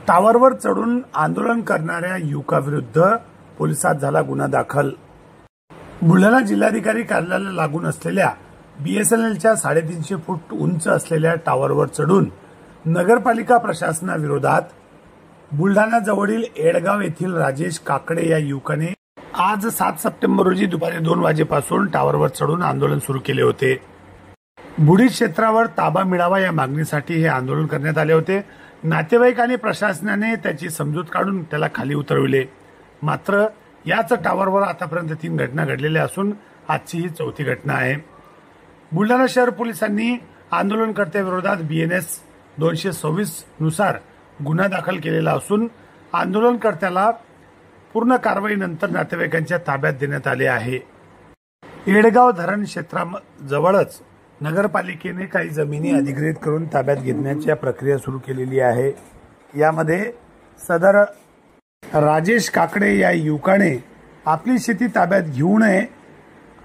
टावरवर चढून आंदोलन करणाऱ्या युवकाविरुद्ध पोलिसात झाला गुन्हा दाखल। बुलढाणा जिल्हाधिकारी कार्यालयाला लागून असलेल्या बीएसएनएलच्या 350 फूट उंच असलेल्या टावरवर चढून नगरपालिका प्रशासनाविरोधात बुलढाणा जवळील एडगाव येथील राजेश काकडे या युवकाने आज 7 सप्टेंबर रोजी दुपारी 2 वाजेपासून टावरवर चढून आंदोलन सुरू केले होते। बुडीत क्षेत्रावर ताबा मिळावा या मागणीसाठी हे आंदोलन करण्यात आले होते। नातेवाईक आणि प्रशासनाने त्याची समजूत काढून त्याला खाली उतरविले। मात्र याच टावरवर आतापर्यंत 3 घटना घडलेल्या असून आजची ही 4थी घटना आहे। बुलढाणा शहर पोलिसांनी आंदोलनकर्त्याविरोधात BNS 226 नुसार गुन्हा दाखल केलेला असून आंदोलनकर्त्याला पूर्ण कारवाईनंतर नातेवाईकांच्या ताब्यात देण्यात आले आहे। एडगाव धरण क्षेत्राजवळच नगरपालिकेने काही जमिनी अधिग्रहित करून ताब्यात घेण्याची प्रक्रिया सुरू केलेली आहे। यामध्ये सदर राजेश काकडे या युवकाने आपली शेती ताब्यात घेऊ नये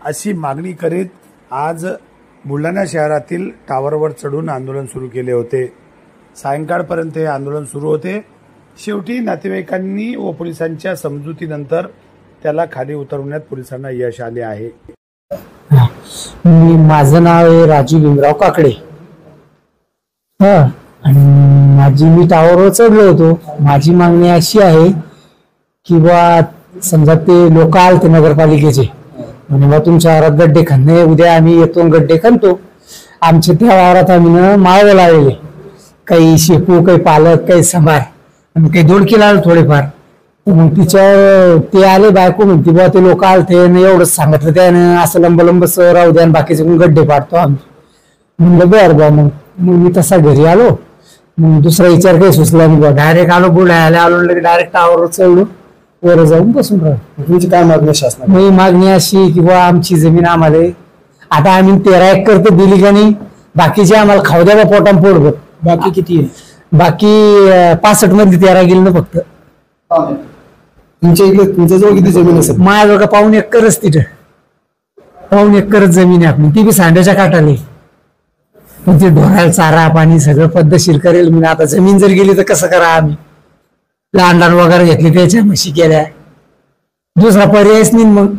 अशी मागणी करीत आज बुलढाणा शहरातील टावरवर चढून आंदोलन सुरू केले होते। सायंकाळपर्यंत हे आंदोलन सुरू होते। शेवटी नातेवाईकांनी व पोलिसांच्या समजुतीनंतर त्याला खाली उतरवण्यात पोलिसांना यश आले आहे। माझं नाव आहे राजू भीमराव काकडे। आणि मी टावरवर चढलो होतो। माझी मागणी अशी आहे की बा समजा ते लोक आलते नगरपालिकेचे म्हणजे बा तुमच्या वावरात गड्डे खणणे, उद्या आम्ही येतो गड्डे खणतो। आमच्या त्या वावरात आम्ही माळव लावले, काही शेपू, काही पालक, काही सांबार आणि काही दोडके लावले थोडेफार। मग ते आले, बायको म्हणते बा ते लोक आलते एवढंच सांगितलं त्यानं, असं लंब राहू द्या बाकीचे गड्डे पाडतो आम्ही। म्हणलं बर बा। मग मी तसा घरी आलो। मग दुसरा विचार काही सुचला नाही बा, डायरेक्ट आलो बुलढाण्याला आलो, डायरेक्ट टावरवर चढलो, वर जाऊन बसून राहिलो। तुमची काय मागणी शासनाला? मी मागणी अशी की बा आमची जमीन आम्हाला आता आम्ही 13 एकर तर दिली का नाही, बाकीचे आम्हाला खाऊ द्या बा पोटाम पोटभर। बाकी किती आहे? बाकी 65 मध्ये 13 गेली ना फक्त। तुमच्या इकडे तुमच्याजवळ किती जमीन असेल? माझ्याजवळ 1.25 एकरच, तिथं 1.25 एकरच जमीन आहे आपली, ती बी सांड्याच्या काठाली। पण ते ढोराला चारा पाणी सगळं पद्धतशीर करेल मी। आता जमीन जर गेली तर कसं करा आम्ही? लहान वगैरे घेतली, त्याच्या म्हशी केल्या, दुसरा पर्यायच नाही मग।